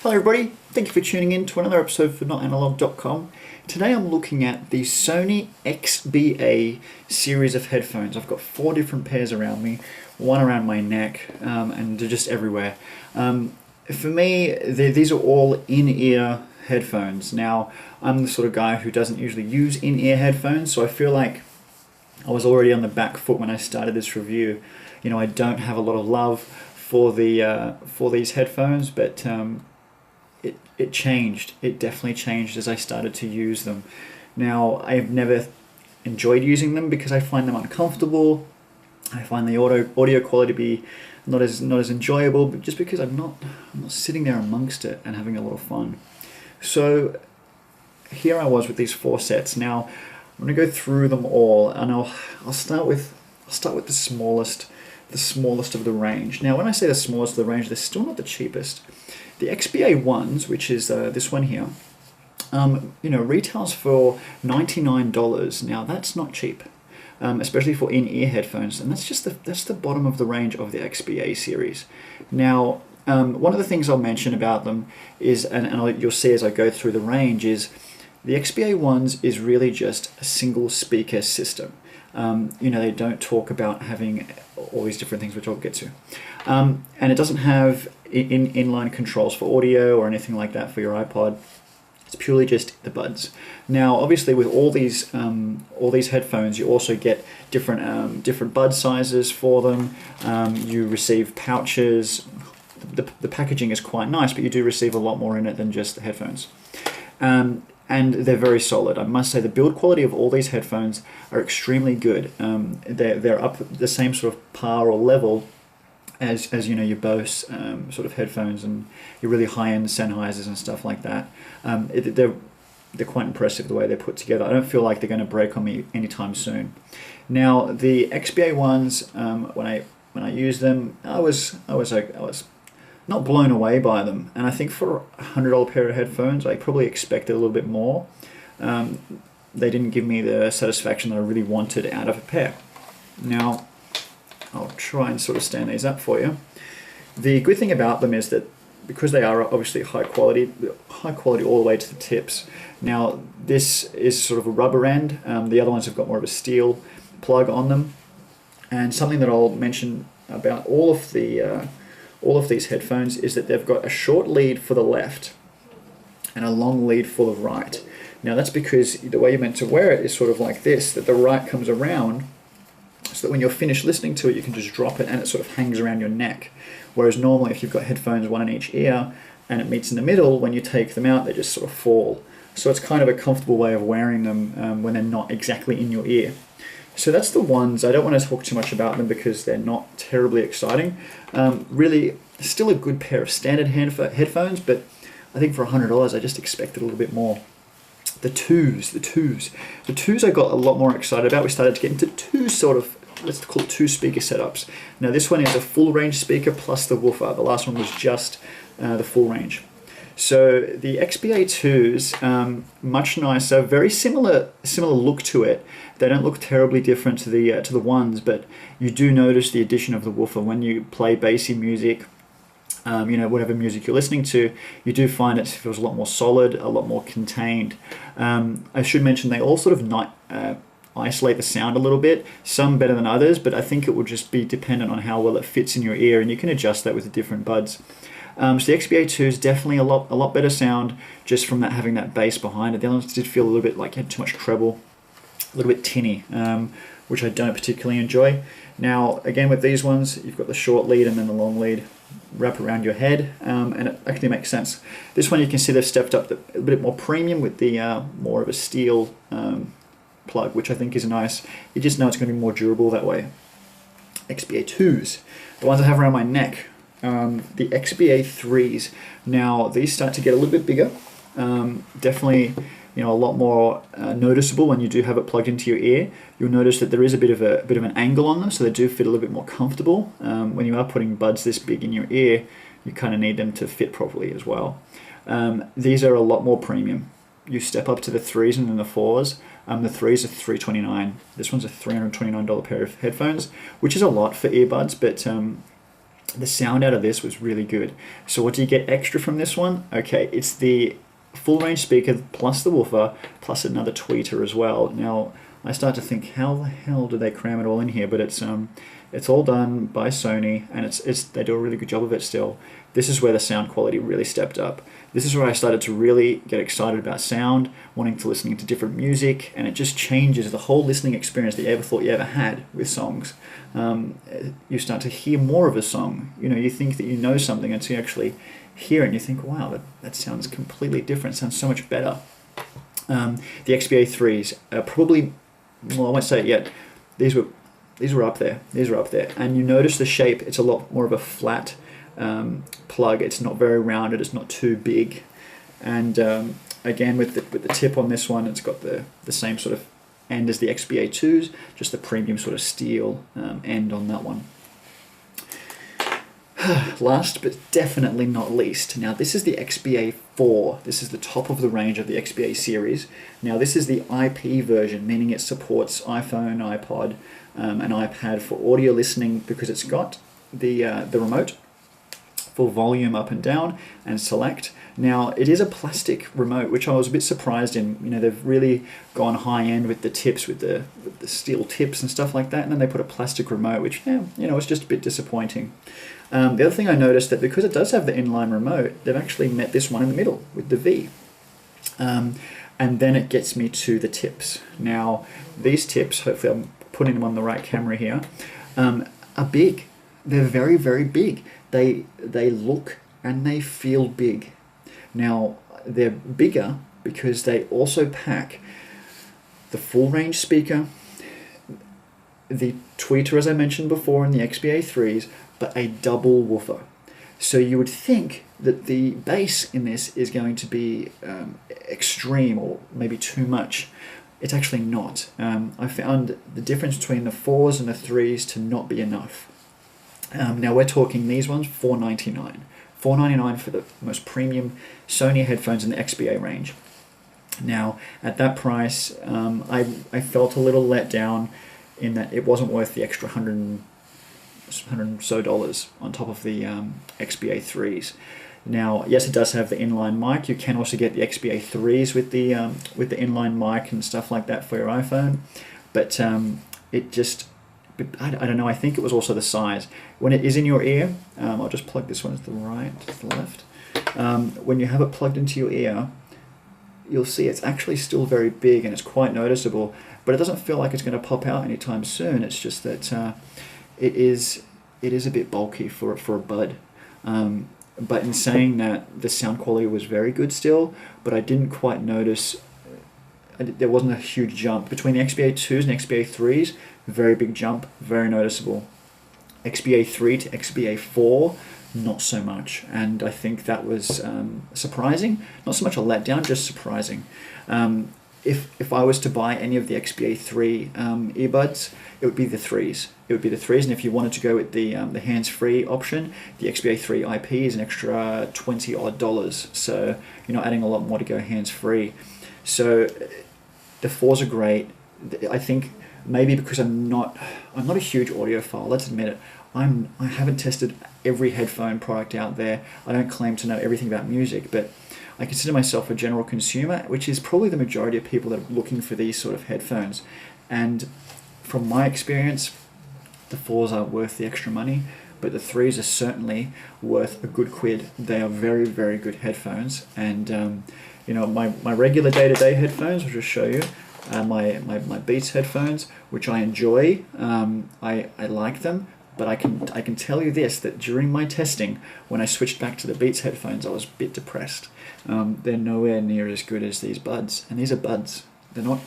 Hello everybody, thank you for tuning in to another episode for notanalog.com. Today I'm looking at the Sony XBA series of headphones. I've got 4 different pairs around me, one around my neck, and they're just everywhere. For me, these are all in-ear headphones. Now, I'm the sort of guy who doesn't usually use in-ear headphones, so I feel like I was already on the back foot when I started this review. You know, I don't have a lot of love for these headphones, but it changed. It definitely changed as I started to use them. Now, I've never enjoyed using them because I find them uncomfortable. I find the audio quality to be not as enjoyable, but just because I'm not sitting there amongst it and having a lot of fun. So here I was with these 4 sets. Now I'm going to go through them all, and I'll start with the smallest of the range. Now, when I say the smallest of the range, they're still not the cheapest. The XBA-1s, which is this one here, retails for $99. Now, that's not cheap, especially for in-ear headphones, and that's the bottom of the range of the XBA series. Now, one of the things I'll mention about them is, and you'll see as I go through the range, is the XBA-1s is really just a single speaker system. They don't talk about having all these different things, which I'll get to. And it doesn't have inline controls for audio or anything like that for your iPod. It's purely just the buds. Now, obviously, with all these headphones, you also get different bud sizes for them. You receive pouches. The packaging is quite nice, but you do receive a lot more in it than just the headphones. And they're very solid. I must say the build quality of all these headphones are extremely good. They're up the same sort of par or level as your Bose sort of headphones and your really high-end Sennheisers and stuff like that. They're quite impressive the way they're put together. I don't feel like they're going to break on me anytime soon. Now, the XBA-1s, when I used them, I was not blown away by them, and I think for a $100 pair of headphones, I probably expected a little bit more. They didn't give me the satisfaction that I really wanted out of a pair. Now, I'll try and sort of stand these up for you. The good thing about them is that because they are obviously high quality all the way to the tips. Now, this is sort of a rubber end. The other ones have got more of a steel plug on them. And something that I'll mention about all of these headphones is that they've got a short lead for the left and a long lead for the right. Now, that's because the way you're meant to wear it is sort of like this, that the right comes around so that when you're finished listening to it, you can just drop it and it sort of hangs around your neck. Whereas normally if you've got headphones, one in each ear, and it meets in the middle, when you take them out, they just sort of fall. So it's kind of a comfortable way of wearing them when they're not exactly in your ear. So that's the ones. I don't want to talk too much about them because they're not terribly exciting. Really, still a good pair of standard headphones, but I think for $100, I just expected a little bit more. The twos I got a lot more excited about. We started to get into two sort of, let's call it 2 speaker setups. Now, this one is a full range speaker plus the woofer. The last one was just the full range. So the XBA-2s, much nicer, very similar look to it. They don't look terribly different to the ones, but you do notice the addition of the woofer when you play bassy music. Whatever music you're listening to, you do find it feels a lot more solid, a lot more contained. I should mention they all sort of isolate the sound a little bit, some better than others, but I think it will just be dependent on how well it fits in your ear, and you can adjust that with the different buds. So the XBA-2 is definitely a lot better sound just from having that bass behind it. The other ones did feel a little bit like it had too much treble, a little bit tinny, which I don't particularly enjoy. Now, again, with these ones, you've got the short lead and then the long lead wrap around your head, and it actually makes sense. This one you can see they've stepped up a bit more premium with the more of a steel plug, which I think is nice. You just know it's going to be more durable that way. XBA-2s, the ones I have around my neck, the XBA-3s. Now, these start to get a little bit bigger. Definitely, a lot more noticeable when you do have it plugged into your ear. You'll notice that there is a bit of an angle on them, so they do fit a little bit more comfortable. When you are putting buds this big in your ear, you kind of need them to fit properly as well. These are a lot more premium. You step up to the 3s and then the 4s. The 3s are $329. This one's a $329 pair of headphones, which is a lot for earbuds, but the sound out of this was really good. So what do you get extra from this one? Okay, it's the full range speaker plus the woofer plus another tweeter as well. Now I start to think, how the hell do they cram it all in here? But it's all done by Sony, and they do a really good job of it still. This is where the sound quality really stepped up. This is where I started to really get excited about sound, wanting to listen to different music, and it just changes the whole listening experience that you ever thought you ever had with songs. You start to hear more of a song. You know, you think that you know something until you actually hear it, and you think, wow, that sounds completely different. It sounds so much better. The XBA-3s are probably, well, I won't say it yet. These were up there. These were up there, and you notice the shape. It's a lot more of a flat plug. It's not very rounded. It's not too big, and again with the tip on this one, it's got the same sort of end as the XBA-2s, just the premium sort of steel end on that one. Last but definitely not least, now this is the XBA-4. This is the top of the range of the XBA series. Now this is the IP version, meaning it supports iPhone, iPod, and iPad for audio listening, because it's got the remote for volume up and down and select. Now it is a plastic remote, which I was a bit surprised in. You know, they've really gone high end with the tips, with the steel tips and stuff like that, and then they put a plastic remote, which, yeah, you know, it's just a bit disappointing. The other thing I noticed, that because it does have the inline remote, they've actually met this one in the middle with the V. And then it gets me to the tips. Now these tips, hopefully I'm putting them on the right camera here, are big. They're very, very big. They look and they feel big. Now they're bigger because they also pack the full range speaker, the tweeter as I mentioned before in the XBA-3s, but a double woofer. So you would think that the bass in this is going to be extreme or maybe too much. It's actually not. I found the difference between the 4s and the 3s to not be enough. Now we're talking these ones, $499. $499 for the most premium Sony headphones in the XBA range. Now at that price, I felt a little let down in that it wasn't worth the extra $100 and so on top of the XBA-3s. Now, yes, it does have the inline mic. You can also get the XBA-3s with the inline mic and stuff like that for your iPhone, but it just, I don't know. I think it was also the size. When it is in your ear, I'll just plug this one to the right, to the left. When you have it plugged into your ear, you'll see it's actually still very big and it's quite noticeable, but it doesn't feel like it's going to pop out anytime soon. It's just that it is a bit bulky for a bud. But in saying that, the sound quality was very good still, but I didn't quite notice, there wasn't a huge jump. Between the XBA-2s and XBA-3s, very big jump, very noticeable. XBA-3 to XBA-4, not so much. And I think that was surprising. Not so much a letdown, just surprising. If I was to buy any of the XBA-3 earbuds, it would be the 3s. It would be the 3s, and if you wanted to go with the hands-free option, the XBA-3 IP is an extra $20 odd. So you're not adding a lot more to go hands-free. So the 4s are great. I think maybe because I'm not a huge audiophile. Let's admit it. I haven't tested every headphone product out there. I don't claim to know everything about music, but I consider myself a general consumer, which is probably the majority of people that are looking for these sort of headphones. And from my experience, the 4s aren't worth the extra money, but the 3s are certainly worth a good quid. They are very, very good headphones. And you know, my regular day-to-day headphones, I'll just show you, my Beats headphones, which I enjoy. I like them. But I can tell you this, that during my testing, when I switched back to the Beats headphones, I was a bit depressed. They're nowhere near as good as these buds, and these are buds. They're not,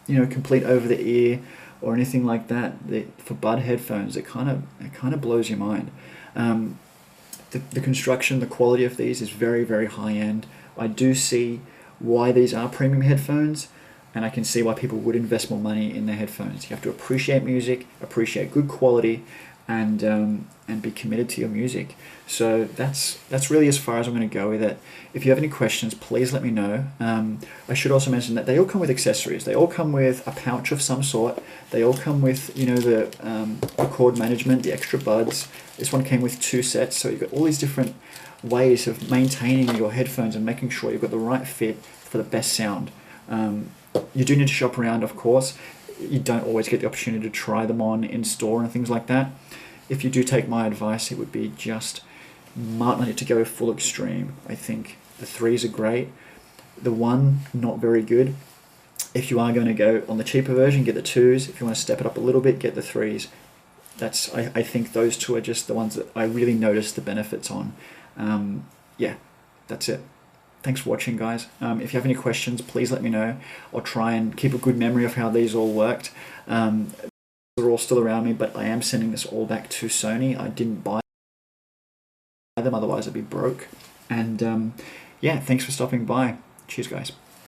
you know, complete over the ear or anything like that. For bud headphones, it kind of blows your mind. The construction, the quality of these is very, very high end. I do see why these are premium headphones, and I can see why people would invest more money in their headphones. You have to appreciate music, appreciate good quality, and be committed to your music. So that's really as far as I'm going to go with it. If you have any questions, please let me know. I should also mention that they all come with accessories. They all come with a pouch of some sort. They all come with, you know, the cord management, the extra buds. This one came with 2 sets, so you've got all these different ways of maintaining your headphones and making sure you've got the right fit for the best sound. You do need to shop around, of course. You don't always get the opportunity to try them on in store and things like that. If you do take my advice, it would be just might not need to go full extreme. I think the 3s are great. The 1, not very good. If you are going to go on the cheaper version, get the 2s. If you want to step it up a little bit, get the 3s. I think those 2 are just the ones that I really noticed the benefits on. Yeah, that's it. Thanks for watching, guys. If you have any questions, please let me know. I'll try and keep a good memory of how these all worked. They're all still around me, but I am sending this all back to Sony. I didn't buy them, otherwise I'd be broke. And yeah, thanks for stopping by. Cheers, guys.